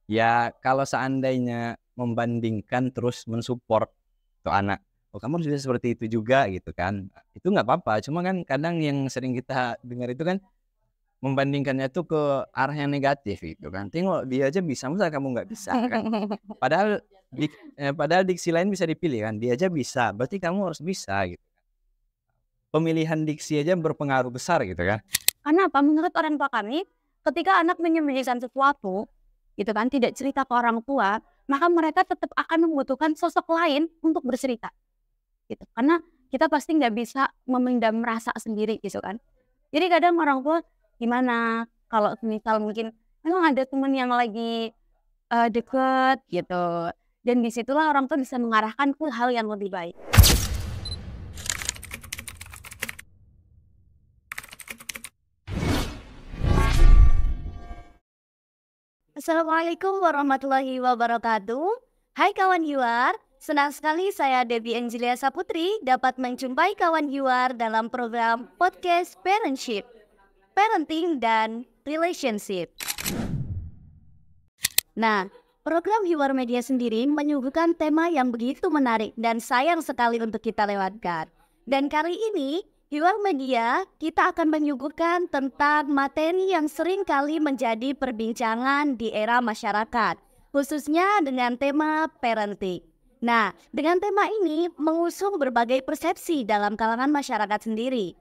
Ya kalau seandainya membandingkan terus mensupport tuh anak, "Oh kamu harus bisa seperti itu juga," gitu kan. Itu nggak apa-apa, cuma kan kadang yang sering kita dengar itu kan membandingkannya tuh ke arah yang negatif gitu kan. "Tengok dia aja bisa, masa kamu nggak bisa?" Kan. Padahal padahal diksi lain bisa dipilih kan, dia aja bisa, berarti kamu harus bisa gitu. Pemilihan diksi aja berpengaruh besar gitu kan. Karena apa? Menurut orang tua kami, ketika anak menyembunyikan sesuatu, gitu kan, tidak cerita ke orang tua, maka mereka tetap akan membutuhkan sosok lain untuk bercerita, gitu. Karena kita pasti nggak bisa memendam rasa sendiri, gitu kan. Jadi kadang orang tua gimana kalau misal mungkin memang ada temen yang lagi deket gitu, dan disitulah orang tua bisa mengarahkan ke hal yang lebih baik. Assalamualaikum warahmatullahi wabarakatuh. Hai kawan Yuar, senang sekali saya Debbie Angelia Saputri dapat menjumpai kawan Yuar dalam program podcast Parentship, Parenting dan Relationship. Nah, program Yuar Media sendiri menyuguhkan tema yang begitu menarik dan sayang sekali untuk kita lewatkan. Dan kali ini Yuar Media kita akan menyuguhkan tentang materi yang sering kali menjadi perbincangan di era masyarakat, khususnya dengan tema parenting. Nah, dengan tema ini mengusung berbagai persepsi dalam kalangan masyarakat sendiri.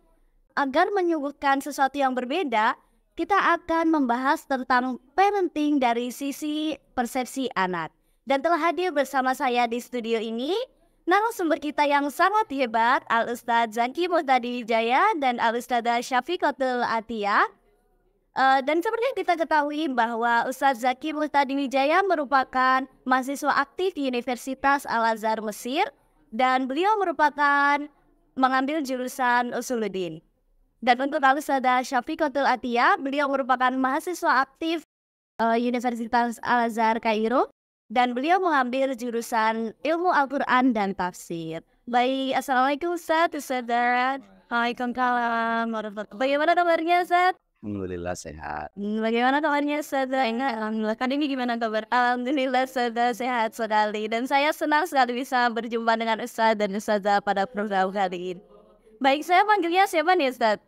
Agar menyuguhkan sesuatu yang berbeda, kita akan membahas tentang parenting dari sisi persepsi anak. Dan telah hadir bersama saya di studio ini narasumber kita yang sangat hebat, Al-Ustadz Zaki Muhtadi Wijaya dan Al-Ustadzah Syafiqatul Atiyah. Dan seperti yang kita ketahui bahwa Ustadz Zaki Muhtadi Wijaya merupakan mahasiswa aktif di Universitas Al-Azhar Mesir dan beliau merupakan mengambil jurusan Usuluddin. Dan untuk Al-Ustadzah Syafiqatul Atiyah, beliau merupakan mahasiswa aktif Universitas Al-Azhar Kairo dan beliau mengambil jurusan ilmu Al-Quran dan tafsir. Baik, Assalamualaikum Ustadz, Ustadzah. Waalaikumsalam. Bagaimana kabarnya Ustadz? Alhamdulillah sehat. Bagaimana kabarnya Ustadzah? Alhamdulillah. Kan ini gimana kabar? Alhamdulillah Ustadzah sehat sekali. Dan saya senang sekali bisa berjumpa dengan Ustadz dan Ustadzah pada program kali ini. Baik, saya panggilnya siapa nih Ustadz?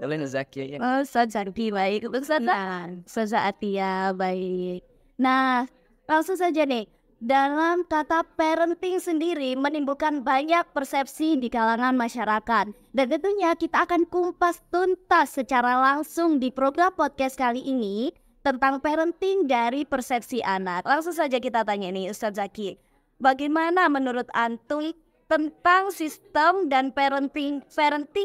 Kalian Zaki ya. Oh, Ustadz Zaki, baik. Ustadzah? Ustadzah Atiyah, baik. Nah, langsung saja nih. Dalam kata parenting sendiri menimbulkan banyak persepsi di kalangan masyarakat. Dan tentunya kita akan kumpas tuntas secara langsung di program podcast kali ini tentang parenting dari persepsi anak. Langsung saja kita tanya nih Ustadz Zaki. Bagaimana menurut Antum tentang sistem dan parenting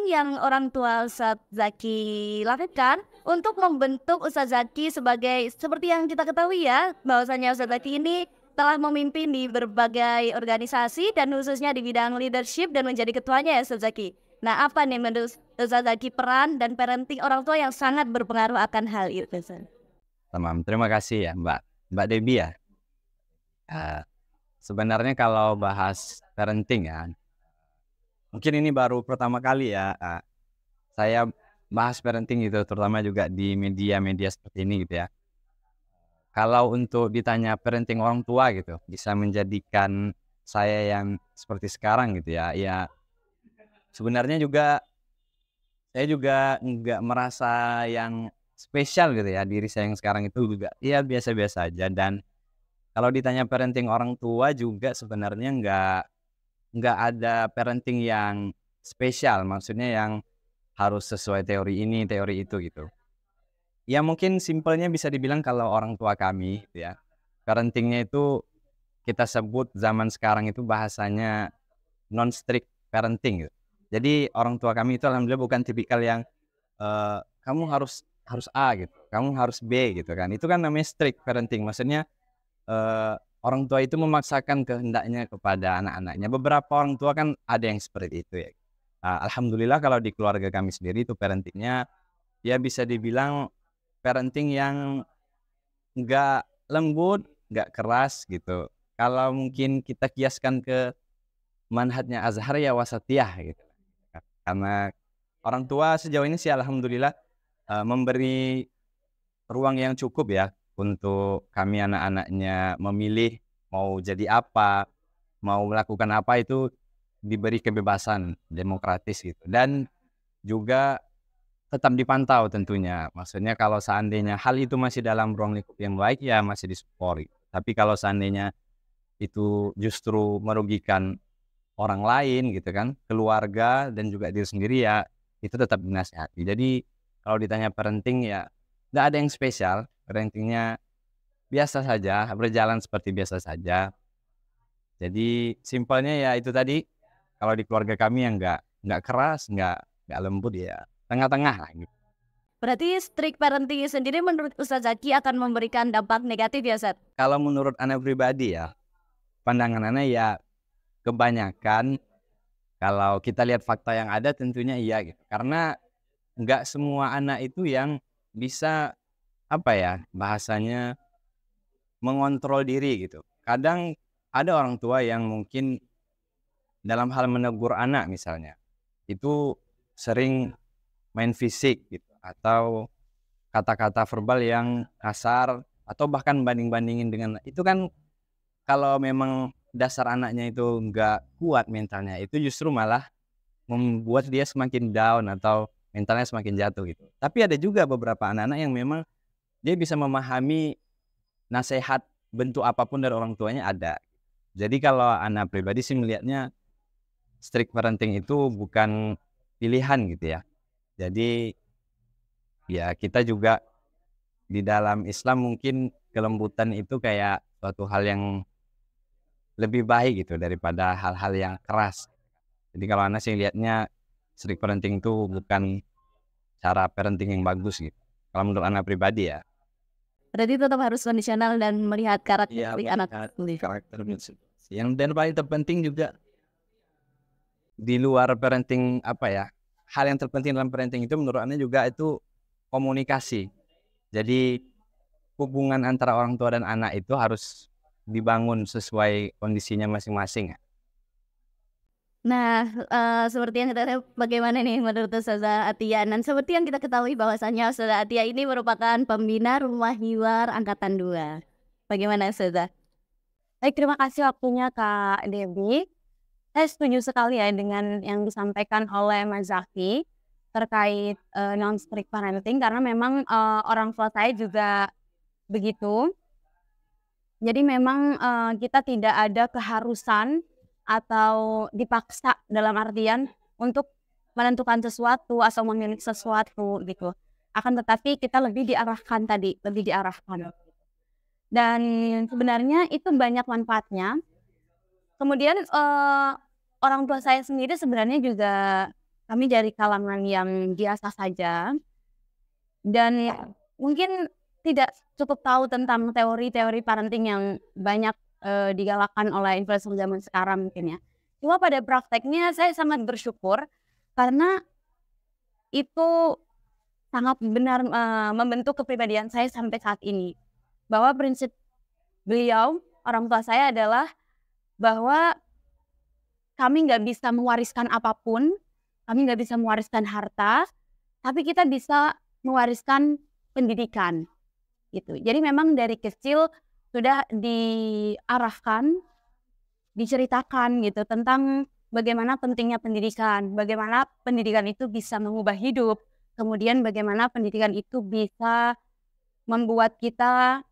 yang orang tua Ustadz Zaki lakukan untuk membentuk Ustadz Zaki sebagai, seperti yang kita ketahui ya, bahwasanya Ustadz Zaki ini telah memimpin di berbagai organisasi dan khususnya di bidang leadership dan menjadi ketuanya ya Ustadz Zaki. Nah, apa nih menurut Ustadz Zaki peran dan parenting orang tua yang sangat berpengaruh akan hal itu? Tamam, terima kasih ya Mbak Debbie ya. Sebenarnya kalau bahas parenting ya, mungkin ini baru pertama kali ya saya bahas parenting gitu, terutama juga di media-media seperti ini gitu ya. Kalau untuk ditanya parenting orang tua gitu, bisa menjadikan saya yang seperti sekarang gitu ya, ya sebenarnya juga saya juga nggak merasa yang spesial gitu ya, diri saya yang sekarang itu juga ya biasa-biasa aja. Dan kalau ditanya parenting orang tua juga sebenarnya nggak ada parenting yang spesial, maksudnya yang harus sesuai teori ini, teori itu gitu. Ya mungkin simpelnya bisa dibilang kalau orang tua kami gitu ya, parentingnya itu kita sebut zaman sekarang itu bahasanya non-strict parenting gitu. Jadi orang tua kami itu alhamdulillah bukan tipikal yang kamu harus A gitu, kamu harus B gitu kan. Itu kan namanya strict parenting, maksudnya orang tua itu memaksakan kehendaknya kepada anak-anaknya. Beberapa orang tua kan ada yang seperti itu ya. Alhamdulillah kalau di keluarga kami sendiri itu parentingnya ya bisa dibilang parenting yang nggak lembut, nggak keras gitu. Kalau mungkin kita kiaskan ke manhajnya Azhar ya wasatiyah gitu. Karena orang tua sejauh ini sih alhamdulillah memberi ruang yang cukup ya untuk kami anak-anaknya memilih mau jadi apa, mau melakukan apa itu diberi kebebasan demokratis gitu. Dan juga tetap dipantau tentunya. Maksudnya kalau seandainya hal itu masih dalam ruang lingkup yang baik ya masih disupport. Tapi kalau seandainya itu justru merugikan orang lain gitu kan, keluarga dan juga diri sendiri ya itu tetap dinasihati. Jadi kalau ditanya parenting ya nggak ada yang spesial, parentingnya biasa saja, berjalan seperti biasa saja. Jadi simpelnya ya itu tadi, kalau di keluarga kami yang nggak keras, nggak lembut ya tengah-tengah lah gitu. Berarti strict parenting sendiri menurut Ustaz Zaki akan memberikan dampak negatif ya, Ustaz? Kalau menurut anak pribadi ya, pandangan anak ya kebanyakan kalau kita lihat fakta yang ada tentunya iya gitu. Karena nggak semua anak itu yang bisa apa ya bahasanya mengontrol diri gitu. Kadang ada orang tua yang mungkin dalam hal menegur anak misalnya, itu sering main fisik gitu, atau kata-kata verbal yang kasar, atau bahkan banding-bandingin dengan itu kan kalau memang dasar anaknya itu nggak kuat mentalnya, itu justru malah membuat dia semakin down atau mentalnya semakin jatuh gitu. Tapi ada juga beberapa anak-anak yang memang dia bisa memahami nasihat bentuk apapun dari orang tuanya ada. Jadi kalau anak pribadi sih melihatnya strict parenting itu bukan pilihan gitu ya. Jadi ya kita juga di dalam Islam mungkin kelembutan itu kayak suatu hal yang lebih baik gitu daripada hal-hal yang keras. Jadi kalau anak sih lihatnya strict parenting itu bukan cara parenting yang bagus gitu. Kalau menurut anak pribadi ya. Berarti tetap harus kondisional dan melihat karakteristik anak sendiri. Karakternya. Yang dan paling terpenting juga di luar parenting apa ya, hal yang terpenting dalam parenting itu menurut Anda juga itu komunikasi. Jadi hubungan antara orang tua dan anak itu harus dibangun sesuai kondisinya masing-masing. Nah, seperti yang kita tahu bagaimana nih menurut Ustazah Atia. Dan seperti yang kita ketahui bahwasanya Ustazah Atia ini merupakan pembina Rumah Hiwar Angkatan 2. Bagaimana Ustazah? Baik, terima kasih waktunya Kak Debbie. Saya setuju sekali ya dengan yang disampaikan oleh Mas Zaki terkait non-strict parenting, karena memang orang tua saya juga begitu. Jadi memang kita tidak ada keharusan atau dipaksa dalam artian untuk menentukan sesuatu atau memilih sesuatu gitu. Akan tetapi kita lebih diarahkan tadi, lebih diarahkan. Dan sebenarnya itu banyak manfaatnya. Kemudian orang tua saya sendiri sebenarnya juga kami dari kalangan yang biasa saja. Dan mungkin tidak cukup tahu tentang teori-teori parenting yang banyak digalakkan oleh influencer zaman sekarang mungkin ya. Cuma pada prakteknya saya sangat bersyukur karena itu sangat benar membentuk kepribadian saya sampai saat ini. Bahwa prinsip beliau, orang tua saya adalah bahwa kami nggak bisa mewariskan apapun, kami nggak bisa mewariskan harta, tapi kita bisa mewariskan pendidikan. Gitu. Jadi memang dari kecil sudah diarahkan, diceritakan gitu tentang bagaimana pentingnya pendidikan, bagaimana pendidikan itu bisa mengubah hidup, kemudian bagaimana pendidikan itu bisa membuat kita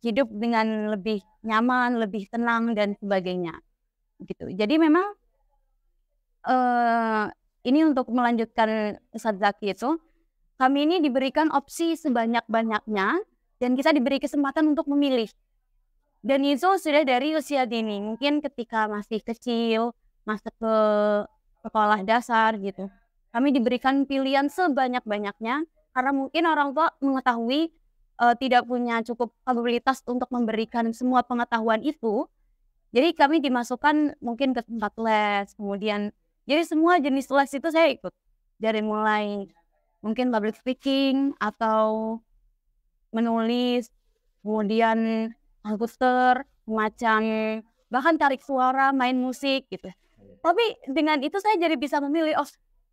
hidup dengan lebih nyaman, lebih tenang dan sebagainya. Gitu. Jadi memang ini untuk melanjutkan Ustaz Zaki itu, kami ini diberikan opsi sebanyak-banyaknya dan kita diberi kesempatan untuk memilih. Dan itu sudah dari usia dini, mungkin ketika masih kecil, masuk ke sekolah dasar gitu. Kami diberikan pilihan sebanyak-banyaknya karena mungkin orang tua mengetahui tidak punya cukup kapabilitas untuk memberikan semua pengetahuan itu. Jadi kami dimasukkan mungkin ke tempat les, kemudian jadi semua jenis les itu saya ikut. Dari mulai mungkin public speaking atau menulis, kemudian komputer, semacam bahkan tarik suara, main musik gitu. Tapi dengan itu saya jadi bisa memilih, oh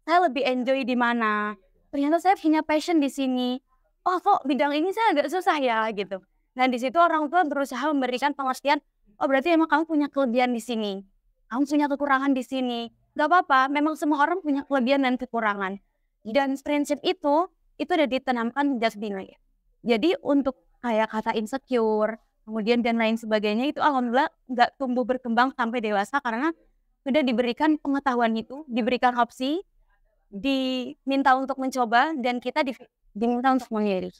saya lebih enjoy di mana. Ternyata saya punya passion di sini. Oh kok bidang ini saya agak susah ya gitu. Nah, di situ orang tua berusaha memberikan pengertian, oh berarti emang kamu punya kelebihan di sini, kamu punya kekurangan di sini. Gak apa-apa, memang semua orang punya kelebihan dan kekurangan. Dan prinsip itu udah ditanamkan sejak dini. Jadi untuk kayak kata insecure, kemudian dan lain sebagainya itu alhamdulillah nggak tumbuh berkembang sampai dewasa karena sudah diberikan pengetahuan itu, diberikan opsi, diminta untuk mencoba, dan kita diminta untuk memilih.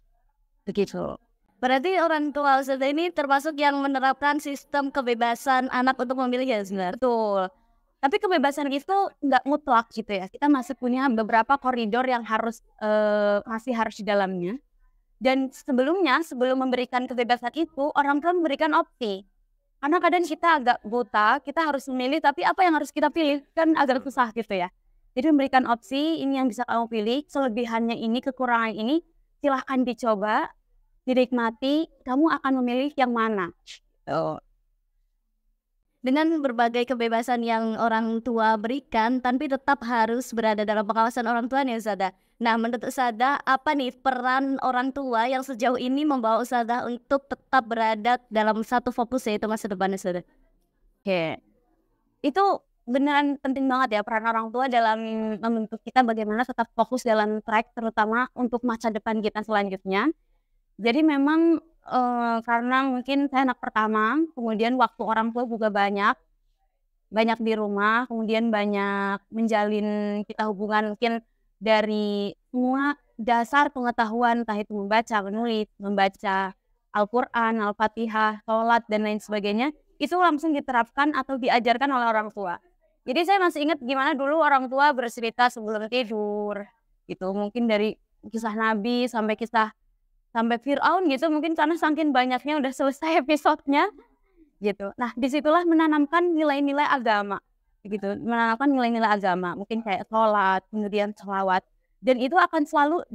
Begitu. Berarti orang tua Ustazah ini termasuk yang menerapkan sistem kebebasan anak untuk memilih ya sebenarnya. Betul. Tapi kebebasan itu nggak mutlak gitu ya. Kita masih punya beberapa koridor yang masih harus di dalamnya. Dan sebelum memberikan kebebasan itu, orang tua memberikan opsi. Karena kadang kita agak buta, kita harus memilih, tapi apa yang harus kita pilih kan agak susah gitu ya. Jadi memberikan opsi, ini yang bisa kamu pilih, kelebihannya ini, kekurangan ini, silahkan dicoba, dinikmati, kamu akan memilih yang mana. Dengan berbagai kebebasan yang orang tua berikan, tapi tetap harus berada dalam pengawasan orang tua nih Ustazah. Nah, menurut Ustazah, apa nih peran orang tua yang sejauh ini membawa Ustazah untuk tetap berada dalam satu fokus, yaitu masa depan Ustazah? Oke, itu beneran penting banget ya peran orang tua dalam membentuk kita bagaimana tetap fokus dalam track, terutama untuk masa depan kita selanjutnya. Jadi memang karena mungkin saya anak pertama, kemudian waktu orang tua juga banyak di rumah, kemudian banyak menjalin kita hubungan mungkin dari semua dasar pengetahuan, entah itu membaca, menulis, membaca Al-Quran, Al-Fatihah, sholat, dan lain sebagainya, itu langsung diterapkan atau diajarkan oleh orang tua. Jadi saya masih ingat gimana dulu orang tua bercerita sebelum tidur, gitu. Mungkin dari kisah Nabi sampai Fir'aun gitu, mungkin karena saking banyaknya udah selesai episodenya gitu. Nah, disitulah menanamkan nilai-nilai agama gitu, mungkin kayak sholat, kemudian sholawat, dan itu akan selalu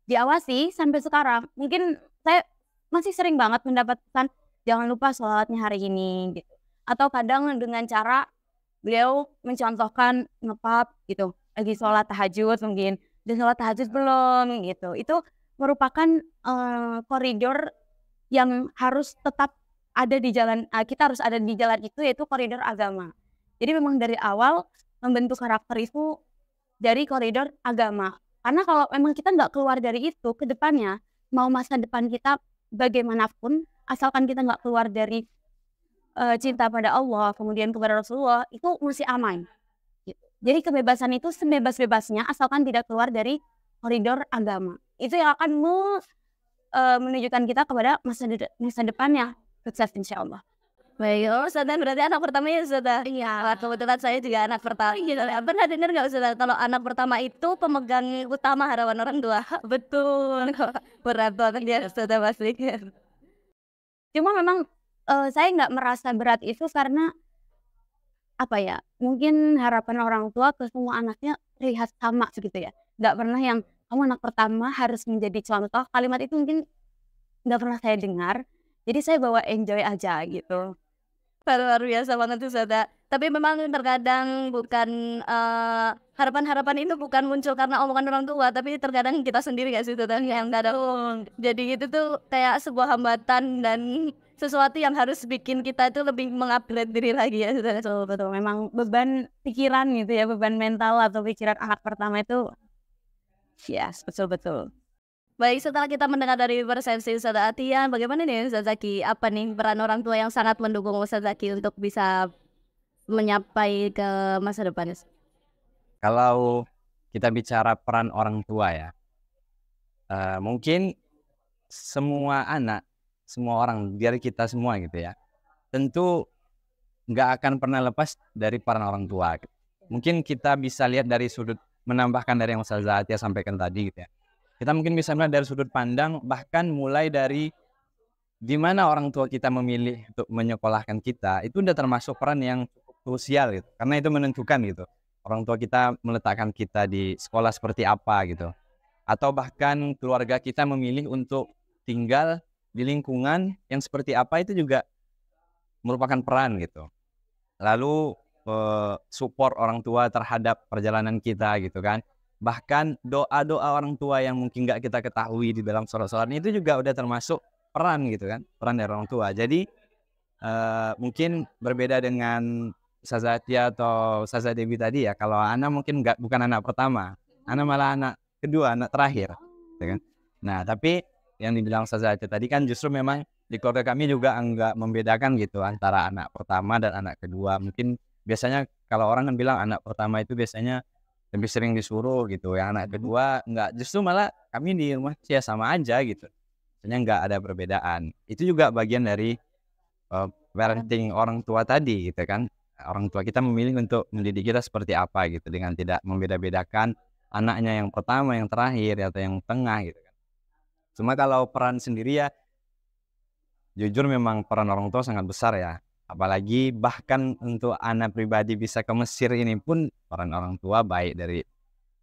diawasi sampai sekarang. Mungkin saya masih sering banget mendapat pesan, jangan lupa sholatnya hari ini gitu. Atau kadang dengan cara beliau mencontohkan ngepap gitu, lagi sholat tahajud mungkin, dan sholat tahajud belum gitu. Itu merupakan koridor yang harus tetap ada di jalan, kita harus ada di jalan itu, yaitu koridor agama. Jadi memang dari awal membentuk karakter itu dari koridor agama. Karena kalau memang kita nggak keluar dari itu, ke depannya mau masa depan kita bagaimanapun, asalkan kita nggak keluar dari cinta pada Allah, kemudian kepada Rasulullah, itu masih aman. Jadi kebebasan itu sebebas-bebasnya asalkan tidak keluar dari koridor agama. Itu yang akan menunjukkan kita kepada masa depannya sukses insyaallah. Baik, Ustazah berarti anak pertama ya Ustazah? Iya. Kebetulan saya juga anak pertama. Pernah dengar nggak Ustazah kalau anak pertama itu pemegang utama harapan orang tua? Betul. Berat banget ya Ustazah pasti. Cuma memang saya nggak merasa berat itu karena mungkin harapan orang tua ke semua anaknya terlihat sama gitu ya. Nggak pernah yang kamu anak pertama harus menjadi contoh. Kalimat itu mungkin nggak pernah saya dengar. Jadi saya bawa enjoy aja gitu. Luar biasa banget tuh Ustazah. Tapi memang terkadang bukan harapan-harapan itu bukan muncul karena omongan orang tua, tapi terkadang kita sendiri gak sih Ustazah yang kadang jadi itu tuh kayak sebuah hambatan dan sesuatu yang harus bikin kita itu lebih mengupgrade diri lagi ya Ustazah. Betul. Memang beban pikiran gitu ya, beban mental atau pikiran anak pertama itu yes, betul. Baik, setelah kita mendengar dari persepsi Ustazah Atia, bagaimana nih Ustazah Zaki? Apa nih peran orang tua yang sangat mendukung Ustazah Zaki untuk bisa menyapai ke masa depan? Kalau kita bicara peran orang tua ya, mungkin semua anak, semua orang, dari kita semua gitu ya, tentu nggak akan pernah lepas dari peran orang tua. Mungkin kita bisa lihat dari sudut, menambahkan dari yang Ustazah Atia sampaikan tadi gitu ya. Kita mungkin bisa melihat dari sudut pandang, bahkan mulai dari di mana orang tua kita memilih untuk menyekolahkan kita, itu udah termasuk peran yang cukup krusial gitu. Karena itu menentukan gitu. Orang tua kita meletakkan kita di sekolah seperti apa gitu. Atau bahkan keluarga kita memilih untuk tinggal di lingkungan yang seperti apa, itu juga merupakan peran gitu. Lalu support orang tua terhadap perjalanan kita gitu kan. Bahkan doa-doa orang tua yang mungkin nggak kita ketahui di dalam sholat-sholat itu juga udah termasuk peran gitu kan, peran dari orang tua. Jadi mungkin berbeda dengan Ustazah Atia atau Ustazah Debbie tadi ya, kalau Ana mungkin bukan anak pertama, Ana malah anak kedua, anak terakhir, ya kan. Nah, tapi yang dibilang Ustazah Atia tadi kan justru memang di keluarga kami juga enggak membedakan gitu antara anak pertama dan anak kedua. Mungkin biasanya kalau orang kan bilang anak pertama itu biasanya lebih sering disuruh gitu, yang anak kedua enggak, justru malah kami di rumah ya sama aja gitu. Maksudnya enggak ada perbedaan. Itu juga bagian dari parenting orang tua tadi gitu kan. Orang tua kita memilih untuk mendidik kita seperti apa gitu, dengan tidak membeda-bedakan anaknya yang pertama, yang terakhir, atau yang tengah gitu kan. Cuma kalau peran sendiri ya, jujur memang peran orang tua sangat besar ya. Apalagi bahkan untuk anak pribadi bisa ke Mesir ini pun peran orang tua, baik dari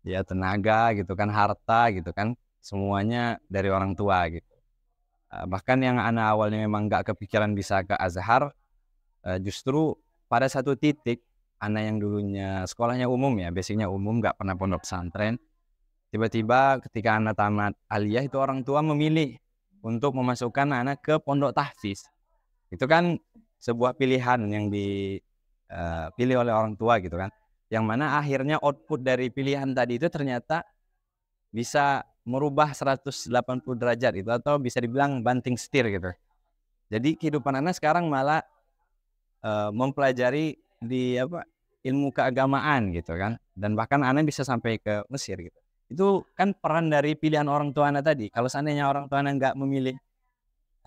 ya tenaga gitu kan, harta gitu kan, semuanya dari orang tua gitu. Bahkan yang anak awalnya memang nggak kepikiran bisa ke Azhar, justru pada satu titik anak yang dulunya sekolahnya umum ya, basicnya umum, nggak pernah pondok pesantren, tiba-tiba ketika anak tamat aliyah itu orang tua memilih untuk memasukkan anak ke pondok tahfiz. Itu kan sebuah pilihan yang dipilih oleh orang tua gitu kan, yang mana akhirnya output dari pilihan tadi itu ternyata bisa merubah 180 derajat itu, atau bisa dibilang banting setir gitu. Jadi kehidupan anak sekarang malah mempelajari di ilmu keagamaan gitu kan, dan bahkan anak bisa sampai ke Mesir gitu. Itu kan peran dari pilihan orang tua anak tadi. Kalau seandainya orang tua anak nggak memilih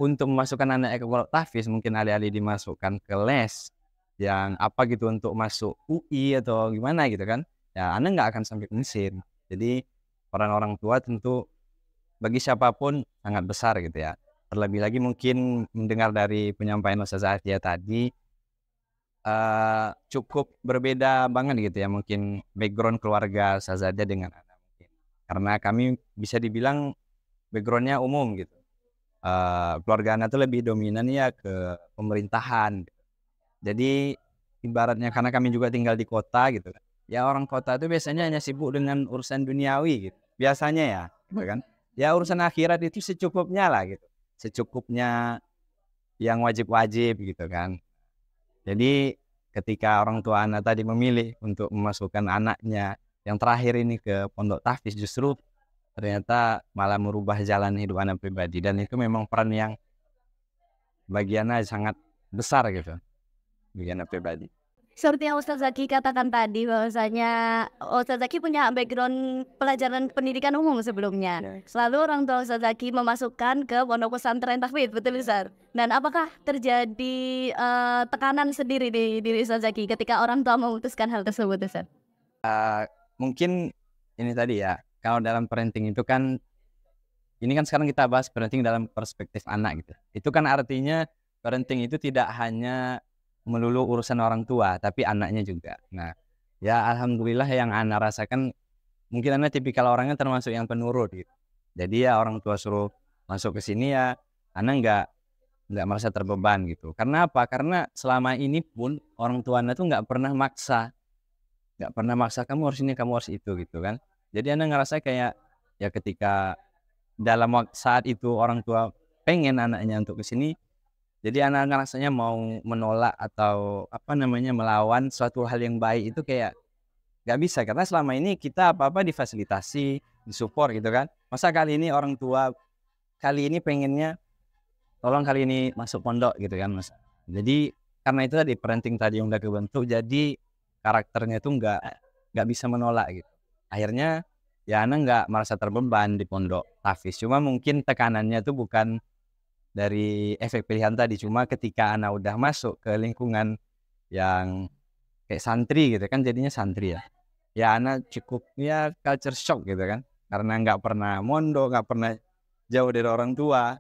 untuk memasukkan anaknya ke pondok tahfiz, mungkin alih-alih dimasukkan ke les yang apa gitu untuk masuk UI atau gimana gitu kan, ya anak nggak akan sampai ke Mesir. Jadi peran orang tua tentu bagi siapapun sangat besar gitu ya. Terlebih lagi mungkin mendengar dari penyampaian Ustazah Atia tadi, cukup berbeda banget gitu ya mungkin background keluarga Ustazah Atia dengan anak mungkin. Karena kami bisa dibilang backgroundnya umum gitu. Keluarga anak tuh lebih dominan ya ke pemerintahan. Jadi ibaratnya karena kami juga tinggal di kota gitu kan. Ya orang kota itu biasanya hanya sibuk dengan urusan duniawi gitu. Biasanya ya, gitu kan. Ya urusan akhirat itu secukupnya lah gitu. Secukupnya yang wajib-wajib gitu kan. Jadi ketika orang tua anak tadi memilih untuk memasukkan anaknya yang terakhir ini ke pondok tahfiz, justru ternyata malah merubah jalan hidup anak pribadi, dan itu memang peran yang bagiannya sangat besar gitu bagi anak pribadi. Seperti yang Ustaz Zaki katakan tadi, bahwasanya Ustaz Zaki punya background pelajaran pendidikan umum sebelumnya. Selalu orang tua Ustaz Zaki memasukkan ke pondok pesantren tahfiz, betul Ustaz? Dan apakah terjadi tekanan sendiri di diri Ustaz Zaki ketika orang tua memutuskan hal tersebut, Ustaz? Mungkin ini tadi ya, kalau dalam parenting itu kan, ini kan sekarang kita bahas parenting dalam perspektif anak gitu. Itu kan artinya parenting itu tidak hanya melulu urusan orang tua, tapi anaknya juga. Nah, ya alhamdulillah yang anak rasakan, mungkin anak tipikal orangnya termasuk yang penurut gitu. Jadi ya orang tua suruh masuk ke sini ya anak nggak merasa terbeban gitu. Karena apa? Karena selama ini pun orang tua anak tuh nggak pernah maksa kamu harus ini, kamu harus itu gitu kan. Jadi anak ngerasa kayak ya ketika dalam saat itu orang tua pengen anaknya untuk ke sini, jadi anak rasanya mau menolak atau melawan suatu hal yang baik itu kayak nggak bisa, karena selama ini kita apa-apa difasilitasi, disupport gitu kan. Masa kali ini orang tua kali ini pengennya tolong kali ini masuk pondok gitu kan, Mas. Jadi karena itu tadi parenting tadi yang udah kebentuk, jadi karakternya itu nggak bisa menolak gitu. Akhirnya ya anak nggak merasa terbeban di pondok tahfiz. Cuma mungkin tekanannya tuh bukan dari efek pilihan tadi, cuma ketika anak udah masuk ke lingkungan yang kayak santri gitu kan, jadinya santri ya anak cukup ya culture shock gitu kan, karena nggak pernah mondok, nggak pernah jauh dari orang tua,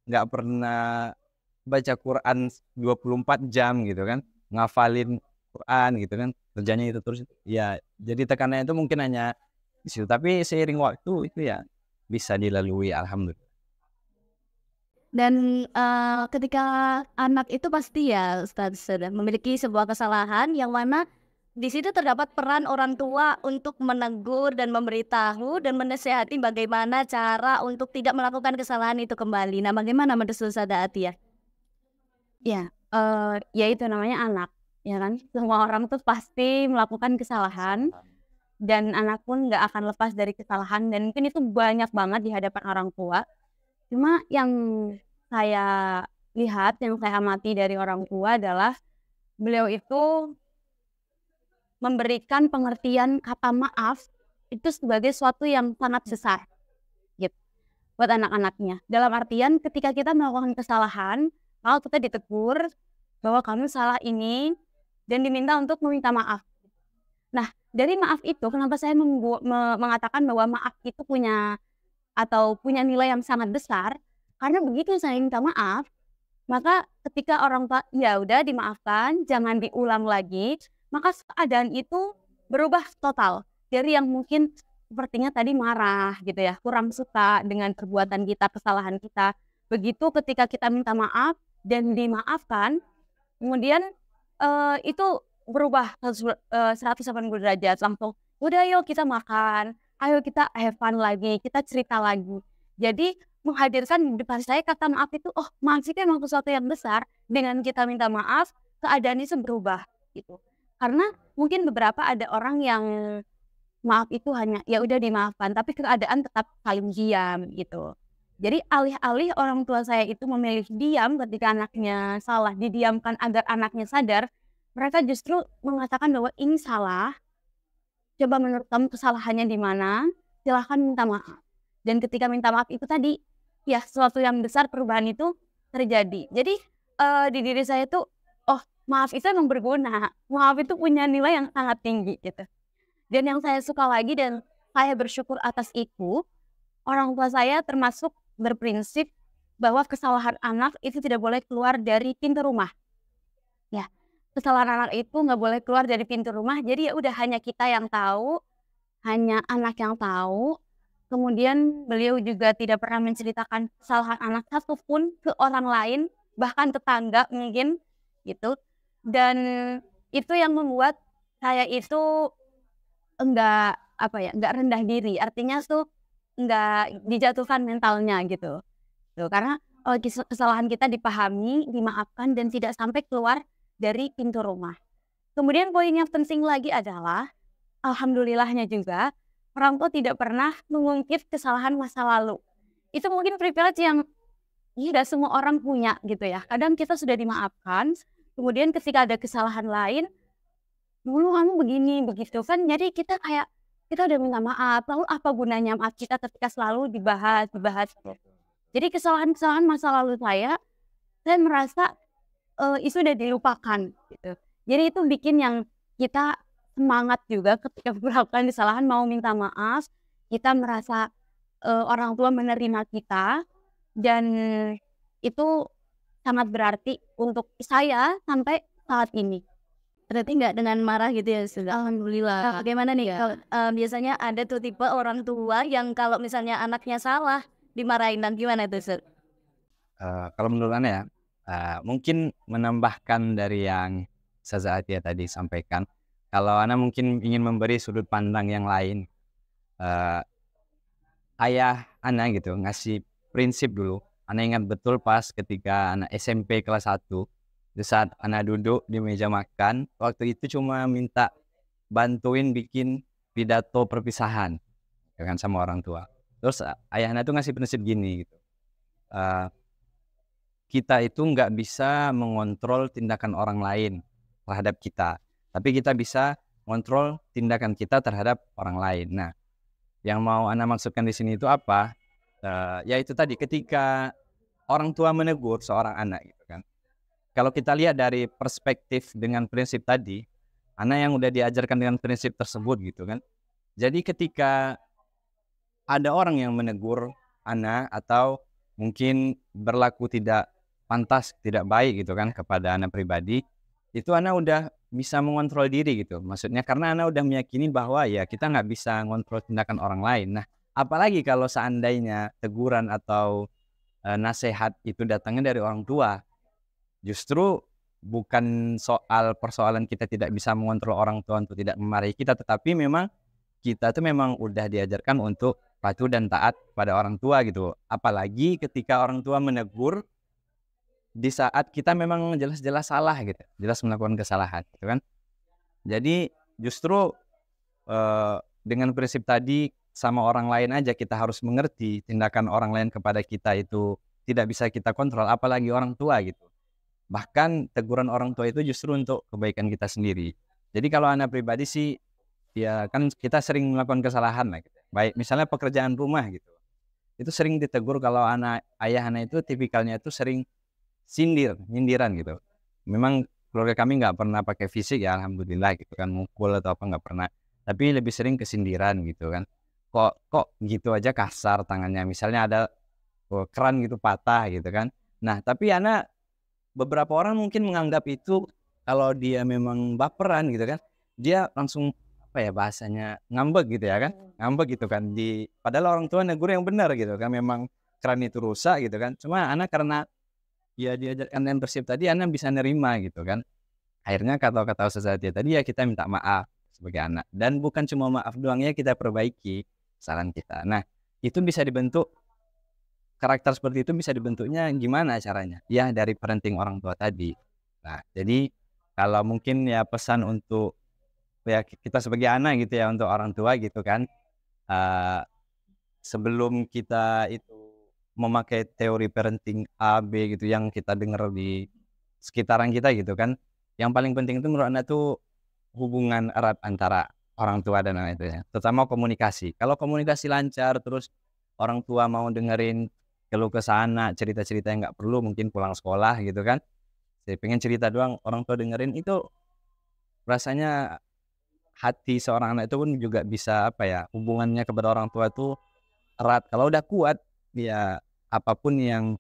nggak pernah baca Quran 24 jam gitu kan, ngafalin Quran gitu kan, kerjanya itu terus ya. Jadi tekanannya itu mungkin hanya di situ, tapi seiring waktu itu ya bisa dilalui alhamdulillah. Dan ketika anak itu pasti ya Ustaz sudah memiliki sebuah kesalahan yang mana di situ terdapat peran orang tua untuk menegur dan memberitahu dan menasehati bagaimana cara untuk tidak melakukan kesalahan itu kembali. Nah, bagaimana menurut Ustazah Atia? Ya, ya itu namanya anak, ya kan? Semua orang tuh pasti melakukan kesalahan dan anak pun nggak akan lepas dari kesalahan dan mungkin itu banyak banget di hadapan orang tua. Cuma yang saya lihat, yang saya amati dari orang tua adalah beliau itu memberikan pengertian kata maaf itu sebagai suatu yang sangat besar gitu buat anak-anaknya. Dalam artian ketika kita melakukan kesalahan, kalau kita ditegur bahwa kamu salah ini dan diminta untuk meminta maaf. Nah, dari maaf itu kenapa saya mengatakan bahwa maaf itu punya nilai yang sangat besar, karena begitu saya minta maaf, maka ketika orang tua ya udah dimaafkan, jangan diulang lagi, maka keadaan itu berubah total dari yang mungkin sepertinya tadi marah gitu ya, kurang suka dengan perbuatan kita, kesalahan kita. Begitu ketika kita minta maaf dan dimaafkan, kemudian itu berubah 180 derajat, langsung udah yuk kita makan, ayo kita have fun lagi, kita cerita lagi. Jadi menghadirkan di depan saya kata maaf itu, oh maaf itu emang sesuatu yang besar. Dengan kita minta maaf, keadaan itu berubah gitu. Karena mungkin beberapa ada orang yang maaf itu hanya ya udah dimaafkan, tapi keadaan tetap saling diam gitu. Jadi alih-alih orang tua saya itu memilih diam ketika anaknya salah, didiamkan agar anaknya sadar, mereka justru mengatakan bahwa ini salah, coba menurut kamu kesalahannya di mana, silahkan minta maaf. Dan ketika minta maaf itu tadi, ya sesuatu yang besar perubahan itu terjadi. Jadi di diri saya tuh, oh maaf itu emang berguna, maaf itu punya nilai yang sangat tinggi gitu. Dan yang saya suka lagi dan saya bersyukur atas itu, orang tua saya termasuk berprinsip bahwa kesalahan anak itu tidak boleh keluar dari pintu rumah. Ya, kesalahan anak itu nggak boleh keluar dari pintu rumah. Jadi ya udah hanya kita yang tahu, hanya anak yang tahu. Kemudian beliau juga tidak pernah menceritakan kesalahan anak satupun ke orang lain, bahkan tetangga mungkin gitu. Dan itu yang membuat saya itu enggak rendah diri. Artinya tuh enggak dijatuhkan mentalnya gitu. Tuh, karena kesalahan kita dipahami, dimaafkan dan tidak sampai keluar dari pintu rumah. Kemudian poin yang penting lagi adalah alhamdulillahnya juga orang tua tidak pernah mengungkit kesalahan masa lalu. Itu mungkin privilege yang tidak semua orang punya gitu ya. Kadang kita sudah dimaafkan, kemudian ketika ada kesalahan lain, dulu kamu begini, begitu kan. Jadi kita udah minta maaf, lalu apa gunanya maaf kita ketika selalu dibahas. Jadi kesalahan-kesalahan masa lalu saya merasa itu udah dilupakan gitu. Jadi itu bikin yang kita semangat juga ketika melakukan kesalahan, mau minta maaf, kita merasa orang tua menerima kita, dan itu sangat berarti untuk saya sampai saat ini. Berarti nggak dengan marah gitu ya, Ustazah? Alhamdulillah. Nah, bagaimana nih kalau biasanya ada tuh tipe orang tua yang kalau misalnya anaknya salah dimarahin, dan gimana tuh, Ustaz? Kalau menurut Ana ya, mungkin menambahkan dari yang Ustazah Atia tadi sampaikan, kalau Ana mungkin ingin memberi sudut pandang yang lain. Ayah Ana gitu ngasih prinsip dulu. Ana ingat betul pas ketika Ana SMP kelas 1, di saat Ana duduk di meja makan, waktu itu cuma minta bantuin bikin pidato perpisahan dengan sama orang tua. Terus ayah Ana tuh ngasih prinsip gini gitu. Kita itu nggak bisa mengontrol tindakan orang lain terhadap kita, tapi kita bisa mengontrol tindakan kita terhadap orang lain. Nah, yang mau Ana maksudkan di sini itu apa? Ya itu tadi, ketika orang tua menegur seorang anak gitu kan. Kalau kita lihat dari perspektif dengan prinsip tadi, Ana yang udah diajarkan dengan prinsip tersebut gitu kan. Jadi ketika ada orang yang menegur Ana atau mungkin berlaku tidak pantas, tidak baik gitu kan kepada Ana pribadi, itu Ana udah bisa mengontrol diri gitu. Maksudnya karena Ana udah meyakini bahwa ya kita nggak bisa ngontrol tindakan orang lain. Nah, apalagi kalau seandainya teguran atau nasihat itu datangnya dari orang tua, justru bukan soal persoalan kita tidak bisa mengontrol orang tua untuk tidak memarahi kita, tetapi memang kita tuh memang udah diajarkan untuk patuh dan taat pada orang tua gitu. Apalagi ketika orang tua menegur di saat kita memang jelas-jelas salah gitu, jelas melakukan kesalahan gitu kan. Jadi justru dengan prinsip tadi, sama orang lain aja kita harus mengerti tindakan orang lain kepada kita itu tidak bisa kita kontrol, apalagi orang tua gitu. Bahkan teguran orang tua itu justru untuk kebaikan kita sendiri. Jadi kalau anak pribadi sih, ya kan kita sering melakukan kesalahan lah gitu. Baik misalnya pekerjaan rumah gitu, itu sering ditegur kalau ayah anak itu tipikalnya itu sering nyindiran gitu. Memang keluarga kami nggak pernah pakai fisik ya, alhamdulillah gitu kan, mukul atau apa nggak pernah. Tapi lebih sering kesindiran gitu kan. Kok gitu aja kasar tangannya. Misalnya ada keran gitu patah gitu kan. Nah tapi beberapa orang mungkin menganggap itu kalau dia memang baperan gitu kan, dia langsung apa ya bahasanya ngambek gitu ya kan, ngambek gitu kan. Padahal orang tua negur yang benar gitu kan, memang keran itu rusak gitu kan. Cuma anak karena ya diajarkan dengan prinsip tadi, anak bisa nerima gitu kan. Akhirnya kata-kata Ustaz Satya tadi ya kita minta maaf sebagai anak, dan bukan cuma maaf doang ya, kita perbaiki kesalahan kita. Nah itu bisa dibentuk, karakter seperti itu bisa dibentuknya gimana caranya? Ya dari parenting orang tua tadi. Nah jadi kalau mungkin ya pesan untuk ya kita sebagai anak gitu ya, untuk orang tua gitu kan, sebelum kita itu memakai teori parenting A, B gitu yang kita dengar di sekitaran kita gitu kan, yang paling penting itu menurut anak tuh hubungan erat antara orang tua dan anak itu ya, terutama komunikasi. Kalau komunikasi lancar, terus orang tua mau dengerin keluh kesah anak, cerita-cerita yang nggak perlu, mungkin pulang sekolah gitu kan, saya pengen cerita doang, orang tua dengerin, itu rasanya hati seorang anak itu pun juga bisa apa ya, hubungannya kepada orang tua itu erat. Kalau udah kuat ya, apapun yang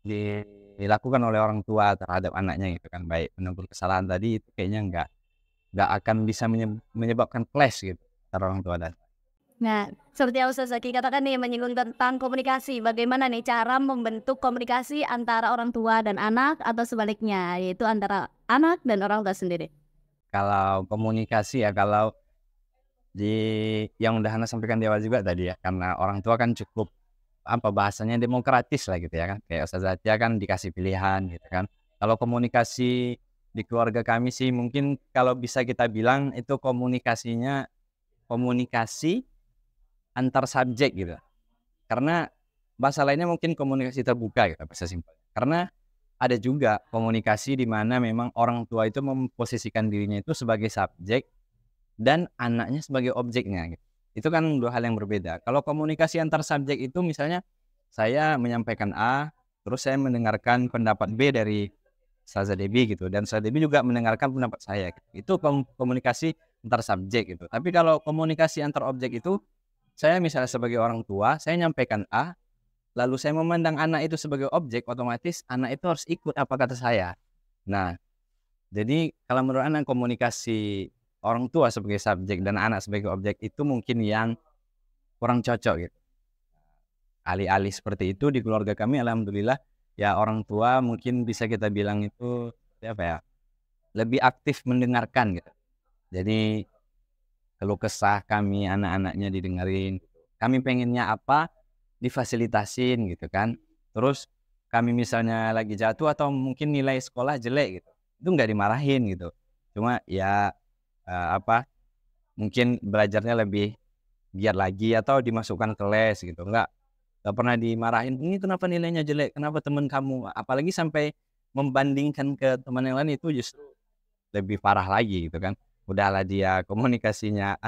dilakukan oleh orang tua terhadap anaknya gitu kan, baik menegur kesalahan tadi, itu kayaknya nggak akan bisa menyebabkan clash gitu antara orang tua dan. Nah, seperti yang Ustaz Zaki katakan nih, menyinggung tentang komunikasi. Bagaimana nih cara membentuk komunikasi antara orang tua dan anak, atau sebaliknya, yaitu antara anak dan orang tua sendiri? Kalau komunikasi ya, kalau yang udah Hana sampaikan di awal juga tadi ya, karena orang tua kan cukup apa bahasanya demokratis lah gitu ya kan, kayak Ustaz Zatia kan dikasih pilihan gitu kan. Kalau komunikasi di keluarga kami sih mungkin kalau bisa kita bilang itu komunikasi antar subjek gitu. Karena bahasa lainnya mungkin komunikasi terbuka gitu, bahasa simpel. Karena ada juga komunikasi di mana memang orang tua itu memposisikan dirinya itu sebagai subjek dan anaknya sebagai objeknya gitu. Itu kan dua hal yang berbeda. Kalau komunikasi antar subjek itu misalnya saya menyampaikan A, terus saya mendengarkan pendapat B dari Ustazah Debbie gitu, dan Ustazah Debbie juga mendengarkan pendapat saya gitu. Itu komunikasi antar subjek gitu. Tapi kalau komunikasi antar objek itu, saya misalnya sebagai orang tua, saya nyampaikan A, lalu saya memandang anak itu sebagai objek, otomatis anak itu harus ikut apa kata saya. Nah, jadi kalau menurut anak komunikasi orang tua sebagai subjek dan anak sebagai objek itu mungkin yang kurang cocok gitu. Alih-alih seperti itu di keluarga kami alhamdulillah ya, orang tua mungkin bisa kita bilang itu apa ya, lebih aktif mendengarkan gitu. Jadi keluh kesah kami anak-anaknya didengarin. Kami pengennya apa, difasilitasin gitu kan. Terus kami misalnya lagi jatuh atau mungkin nilai sekolah jelek gitu, itu nggak dimarahin gitu. Cuma ya mungkin belajarnya lebih giat lagi atau dimasukkan ke les gitu. Nggak pernah dimarahin, ini kenapa nilainya jelek, kenapa teman kamu, apalagi sampai membandingkan ke teman yang lain, itu justru lebih parah lagi gitu kan. Udahlah dia komunikasinya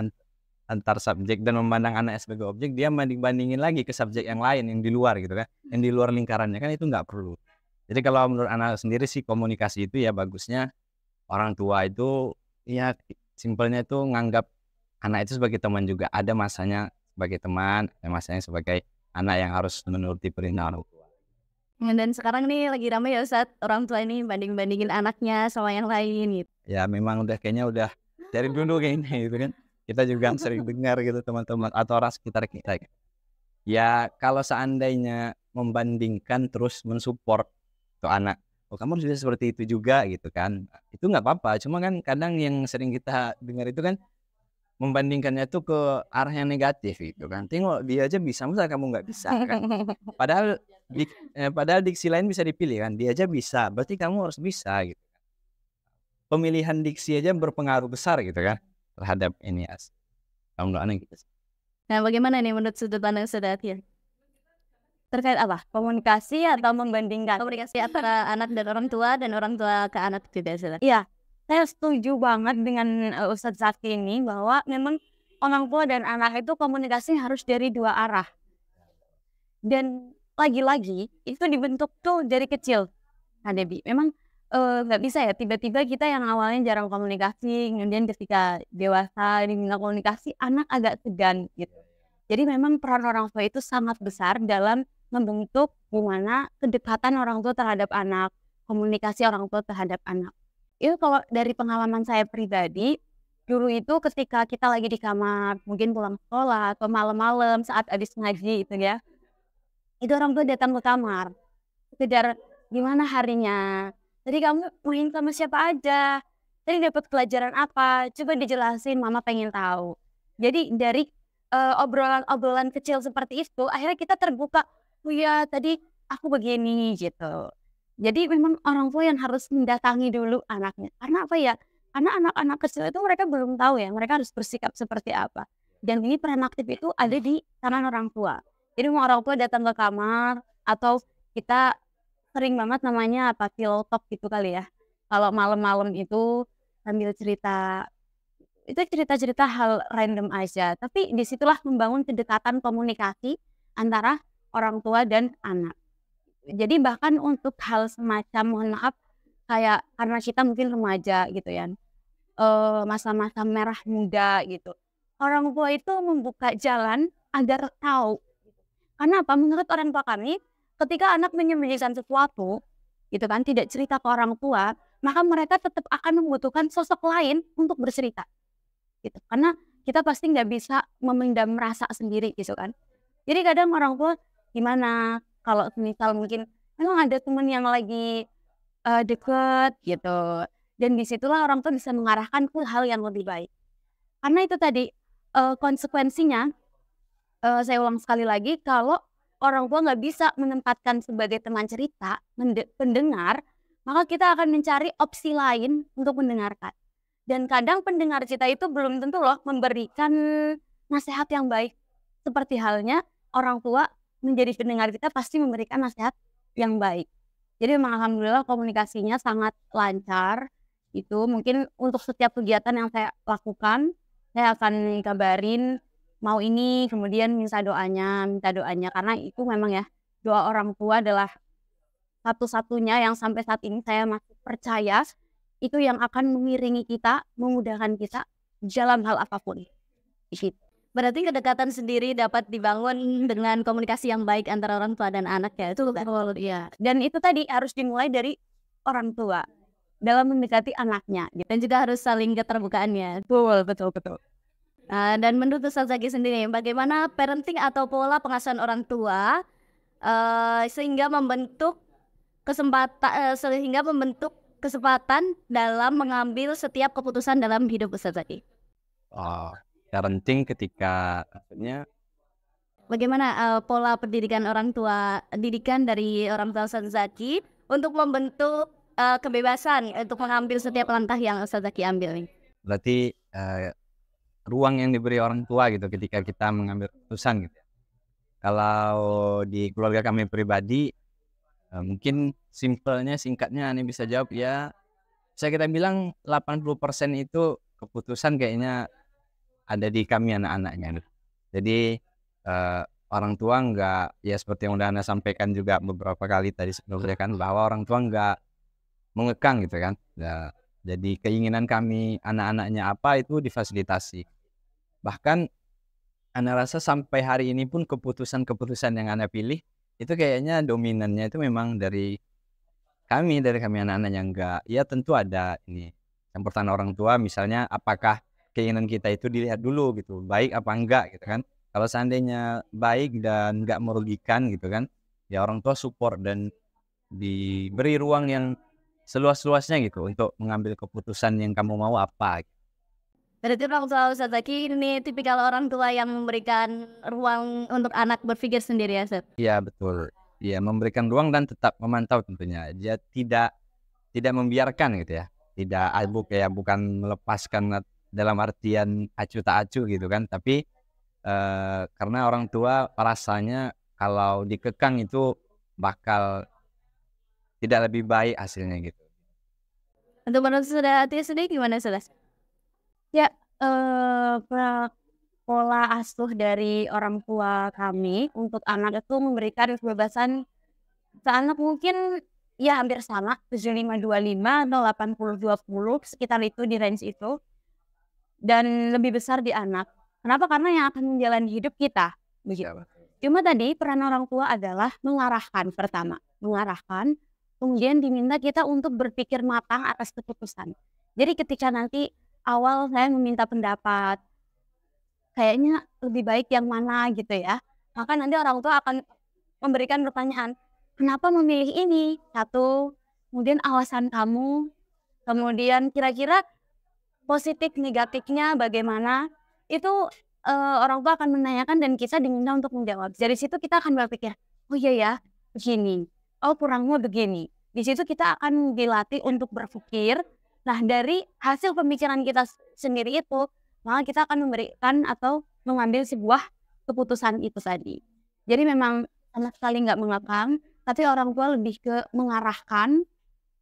antar subjek dan memandang anak sebagai objek, dia banding-bandingin lagi ke subjek yang lain yang di luar gitu kan, yang di luar lingkarannya, kan itu nggak perlu. Jadi kalau menurut anak sendiri sih, komunikasi itu ya bagusnya orang tua itu ya simpelnya itu nganggap anak itu sebagai teman juga. Ada masanya sebagai teman, ada masanya sebagai anak yang harus menuruti perintah orang tua. Dan sekarang nih lagi ramai ya Ustaz, orang tua ini banding-bandingin anaknya sama yang lain gitu. Ya memang kayaknya udah dari dulu kayaknya gitu kan. Kita juga sering dengar gitu teman-teman atau orang sekitar kita gitu. Ya kalau seandainya membandingkan terus mensupport tuh anak oh kamu harus bisa seperti itu juga gitu kan. Itu nggak apa-apa, cuma kan kadang yang sering kita dengar itu kan membandingkannya tuh ke arah yang negatif gitu kan. Tengok dia aja bisa, masa kamu nggak bisa kan? Padahal diksi lain bisa dipilih kan, dia aja bisa, berarti kamu harus bisa gitu. Pemilihan diksi aja berpengaruh besar gitu kan terhadap ini penggunaan kita. Nah, bagaimana nih menurut sudut pandang Saudara Tia? Terkait apa? Komunikasi atau membandingkan? Komunikasi antara anak dan orang tua ke anak juga, Saudara. Iya, saya setuju banget dengan Ustadz Zaki ini bahwa memang orang tua dan anak itu komunikasi harus dari dua arah. Dan lagi-lagi itu dibentuk tuh dari kecil, Kak Debbie. Memang nggak bisa ya tiba-tiba kita yang awalnya jarang komunikasi, kemudian ketika dewasa diminta komunikasi, anak agak segan gitu. Jadi memang peran orang tua itu sangat besar dalam membentuk gimana kedekatan orang tua terhadap anak, komunikasi orang tua terhadap anak. Itu kalau dari pengalaman saya pribadi, dulu itu ketika kita lagi di kamar, mungkin pulang sekolah atau malam-malam saat habis ngaji gitu ya, itu orang tua datang ke kamar, sekedar gimana harinya, tadi kamu main sama siapa aja, tadi dapat pelajaran apa, coba dijelasin, mama pengen tahu. Jadi dari obrolan-obrolan kecil seperti itu, akhirnya kita terbuka, oh ya tadi aku begini gitu. Jadi memang orang tua yang harus mendatangi dulu anaknya. Karena apa ya? Karena anak-anak kecil itu mereka belum tahu ya, mereka harus bersikap seperti apa. Dan ini peran aktif itu ada di tangan orang tua. Jadi mau orang tua datang ke kamar, atau kita sering banget namanya apa, pillow talk gitu kali ya. Kalau malam-malam itu sambil cerita, itu cerita-cerita hal random aja. Tapi disitulah membangun kedekatan komunikasi antara orang tua dan anak. Jadi bahkan untuk hal semacam, mohon maaf, kayak karena kita mungkin remaja gitu ya, masa-masa merah muda gitu. Orang tua itu membuka jalan agar tahu. Karena apa? Menurut orang tua kami, ketika anak menyembunyikan sesuatu, gitu kan, tidak cerita ke orang tua, maka mereka tetap akan membutuhkan sosok lain untuk bercerita. Gitu. Karena kita pasti nggak bisa memendam rasa sendiri gitu kan. Jadi kadang orang tua gimana kalau misal mungkin memang ada teman yang lagi deket gitu, dan disitulah orang tua bisa mengarahkan ke hal yang lebih baik. Karena itu tadi konsekuensinya, saya ulang sekali lagi, kalau orang tua nggak bisa menempatkan sebagai teman cerita, pendengar, maka kita akan mencari opsi lain untuk mendengarkan. Dan kadang pendengar kita itu belum tentu loh memberikan nasihat yang baik. Seperti halnya orang tua menjadi pendengar kita pasti memberikan nasihat yang baik. Jadi memang alhamdulillah komunikasinya sangat lancar. Itu mungkin untuk setiap kegiatan yang saya lakukan, saya akan kabarin mau ini, kemudian minta doanya. Karena itu memang ya, doa orang tua adalah satu-satunya yang sampai saat ini saya masih percaya itu yang akan mengiringi kita, memudahkan kita dalam hal apapun. Berarti kedekatan sendiri dapat dibangun dengan komunikasi yang baik antara orang tua dan anak ya. Itu betul ya. Dan itu tadi harus dimulai dari orang tua dalam mendekati anaknya gitu. Dan juga harus saling keterbukaannya. Betul. Dan menurut Ustaz Zaki sendiri, bagaimana parenting atau pola pengasuhan orang tua sehingga membentuk kesempatan dalam mengambil setiap keputusan dalam hidup Ustaz Zaki? Parenting ketika maksudnya bagaimana pola pendidikan didikan dari orang tua Ustaz Zaki untuk membentuk kebebasan untuk mengambil setiap langkah yang Ustaz Zaki ambil? Berarti ruang yang diberi orang tua gitu ketika kita mengambil keputusan gitu. Kalau di keluarga kami pribadi, mungkin singkatnya ini bisa jawab ya, saya kita bilang 80% itu keputusan kayaknya ada di kami anak-anaknya. Jadi orang tua enggak, ya seperti yang udah Anda sampaikan juga beberapa kali tadi sebelumnya kan, bahwa orang tua enggak mengekang gitu kan. Nah, jadi keinginan kami anak-anaknya apa itu difasilitasi. Bahkan Anda rasa sampai hari ini pun keputusan-keputusan yang Anda pilih itu kayaknya dominannya itu memang dari kami anak-anak yang enggak. Ya tentu ada ini campur tangan orang tua, misalnya apakah keinginan kita itu dilihat dulu gitu, baik apa enggak gitu kan. Kalau seandainya baik dan enggak merugikan gitu kan, ya orang tua support dan diberi ruang yang seluas-luasnya gitu untuk mengambil keputusan yang kamu mau apa. Berarti orang tua Ustadz Zaki ini tipikal orang tua yang memberikan ruang untuk anak berpikir sendiri ya, Ustadz? Iya betul. Iya, memberikan ruang dan tetap memantau tentunya. Dia tidak membiarkan gitu ya. Tidak kayak bukan melepaskan dalam artian acu tak acu gitu kan, tapi karena orang tua rasanya kalau dikekang itu bakal tidak lebih baik hasilnya gitu. Untuk menurut Saudara Atia sendiri gimana, Saudara? Ya, pola asuh dari orang tua kami untuk anak itu memberikan kebebasan anak mungkin ya hampir sama 75-25 atau 80-20 sekitar itu, di range itu, dan lebih besar di anak. Kenapa? Karena yang akan menjalani hidup kita begitu. Cuma tadi peran orang tua adalah mengarahkan, pertama mengarahkan, kemudian diminta kita untuk berpikir matang atas keputusan. Jadi ketika nanti awal saya meminta pendapat, kayaknya lebih baik yang mana gitu ya, maka nanti orang tua akan memberikan pertanyaan, kenapa memilih ini? Satu, kemudian alasan kamu, kemudian kira-kira positif negatifnya bagaimana, itu orang tua akan menanyakan dan kita diminta untuk menjawab. Dari situ kita akan berpikir, oh iya ya begini, oh kurangnya begini. Di situ kita akan dilatih untuk berpikir. Nah, dari hasil pemikiran kita sendiri itu, maka kita akan memberikan atau mengambil sebuah keputusan itu tadi. Jadi memang sama sekali nggak mengekang, tapi orang tua lebih ke mengarahkan,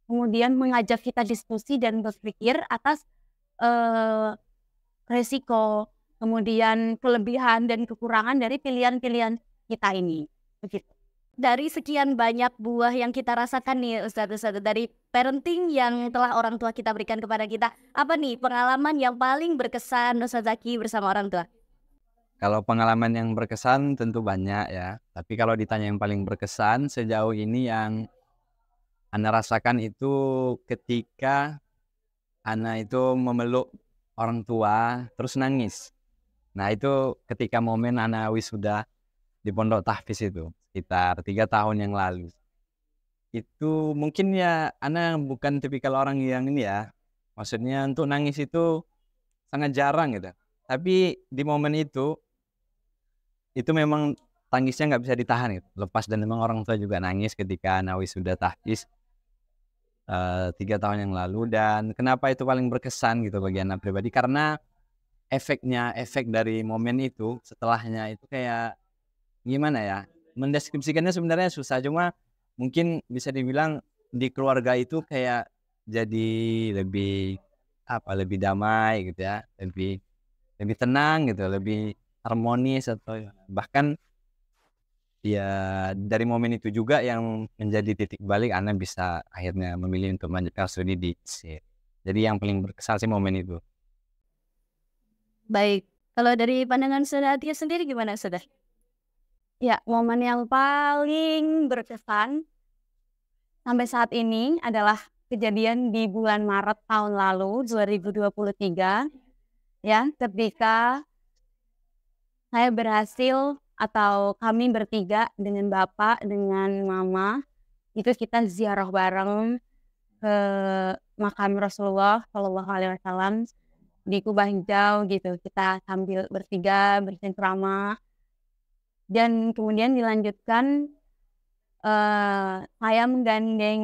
kemudian mengajak kita diskusi dan berpikir atas resiko, kemudian kelebihan dan kekurangan dari pilihan-pilihan kita ini. Begitu. Dari sekian banyak buah yang kita rasakan nih Ustadz, dari parenting yang telah orang tua kita berikan kepada kita, apa nih pengalaman yang paling berkesan Ustadz Zaki bersama orang tua? Kalau pengalaman yang berkesan tentu banyak ya, tapi kalau ditanya yang paling berkesan sejauh ini yang Ana rasakan itu ketika Ana itu memeluk orang tua terus nangis. Nah itu ketika momen Ana wisuda di Pondok Tahfiz itu sekitar 3 tahun yang lalu. Itu mungkin ya Ana bukan tipikal orang yang ini ya, maksudnya untuk nangis itu sangat jarang gitu. Tapi di momen itu memang tangisnya nggak bisa ditahan gitu, lepas, dan memang orang tua juga nangis ketika Ana wisuda Tahfiz 3 tahun yang lalu. Dan kenapa itu paling berkesan gitu bagi Ana pribadi, karena efek dari momen itu setelahnya itu kayak gimana ya, mendeskripsikannya sebenarnya susah, cuma mungkin bisa dibilang di keluarga itu kayak jadi lebih damai gitu ya, lebih tenang gitu, lebih harmonis, atau bahkan ya dari momen itu juga yang menjadi titik balik Ana bisa akhirnya memilih untuk melanjutkan studi di ITSI. Jadi yang paling berkesan sih momen itu. Baik, kalau dari pandangan Saudara Atia sendiri gimana, Saudara? Ya, momen yang paling berkesan sampai saat ini adalah kejadian di bulan Maret tahun lalu 2023 ya, ketika saya berhasil atau kami bertiga dengan bapak dengan mama itu kita ziarah bareng ke makam Rasulullah Shallallahu Alaihi Wasallam di Kubah Hijau gitu. Kita sambil bertiga bercengkrama. Dan kemudian dilanjutkan saya menggandeng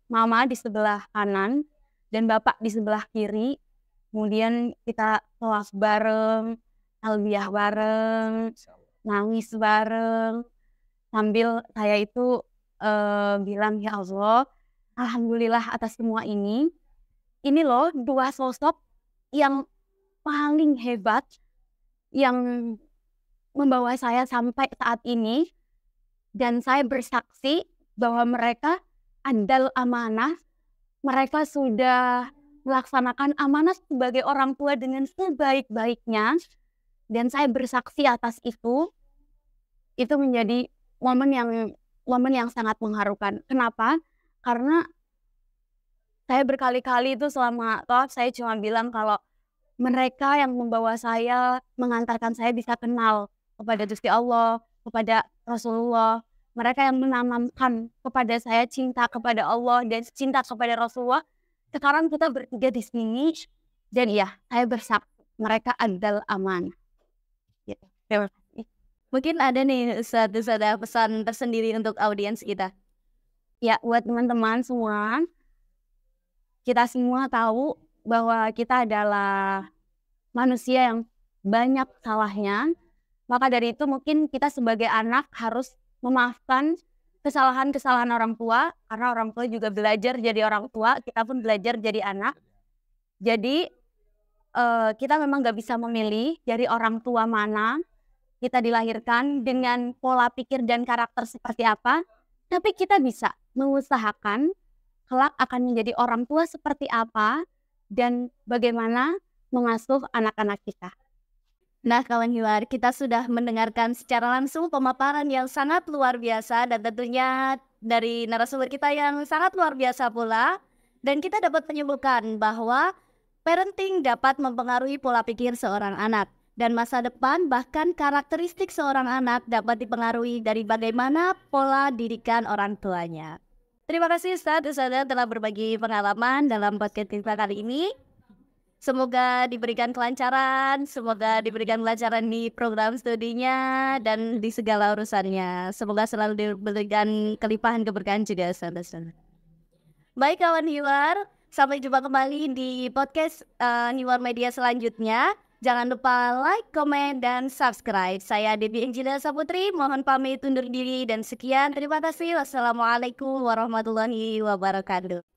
mama di sebelah kanan dan bapak di sebelah kiri. Kemudian kita tawaf bareng, talbiyah bareng, nangis bareng. Sambil saya itu bilang, ya Allah, alhamdulillah atas semua ini. Ini loh 2 sosok yang paling hebat yang membawa saya sampai saat ini, dan saya bersaksi bahwa mereka andal amanah, mereka sudah melaksanakan amanah sebagai orang tua dengan sebaik-baiknya, dan saya bersaksi atas itu menjadi momen yang sangat mengharukan. Kenapa? Karena saya berkali-kali itu selama tawaf saya cuma bilang kalau mereka yang membawa saya, mengantarkan saya bisa kenal kepada Gusti Allah, kepada Rasulullah, mereka yang menanamkan kepada saya cinta kepada Allah dan cinta kepada Rasulullah. Sekarang kita bertiga di sini dan iya, saya bersaksi mereka adalah amanah. Gitu. Terima kasih. Mungkin ada nih Ustadz ada pesan tersendiri untuk audiens kita. Ya, buat teman-teman semua, kita semua tahu bahwa kita adalah manusia yang banyak salahnya. Maka dari itu mungkin kita sebagai anak harus memaafkan kesalahan-kesalahan orang tua, karena orang tua juga belajar jadi orang tua, kita pun belajar jadi anak. Jadi kita memang gak bisa memilih dari orang tua mana kita dilahirkan dengan pola pikir dan karakter seperti apa, tapi kita bisa mengusahakan kelak akan menjadi orang tua seperti apa dan bagaimana mengasuh anak-anak kita. Nah kawan Hiwar, kita sudah mendengarkan secara langsung pemaparan yang sangat luar biasa dan tentunya dari narasumber kita yang sangat luar biasa pula. Dan kita dapat menyimpulkan bahwa parenting dapat mempengaruhi pola pikir seorang anak. Dan masa depan bahkan karakteristik seorang anak dapat dipengaruhi dari bagaimana pola didikan orang tuanya. Terima kasih Ustadz telah berbagi pengalaman dalam podcast kita kali ini. Semoga diberikan kelancaran, di program studinya dan di segala urusannya. Semoga selalu diberikan kelimpahan keberkahan juga. Baik kawan Hiwar, sampai jumpa kembali di podcast Hiwar Media selanjutnya. Jangan lupa like, komen, dan subscribe. Saya Debbie Angelina Saputri, mohon pamit undur diri dan sekian. Terima kasih. Wassalamualaikum warahmatullahi wabarakatuh.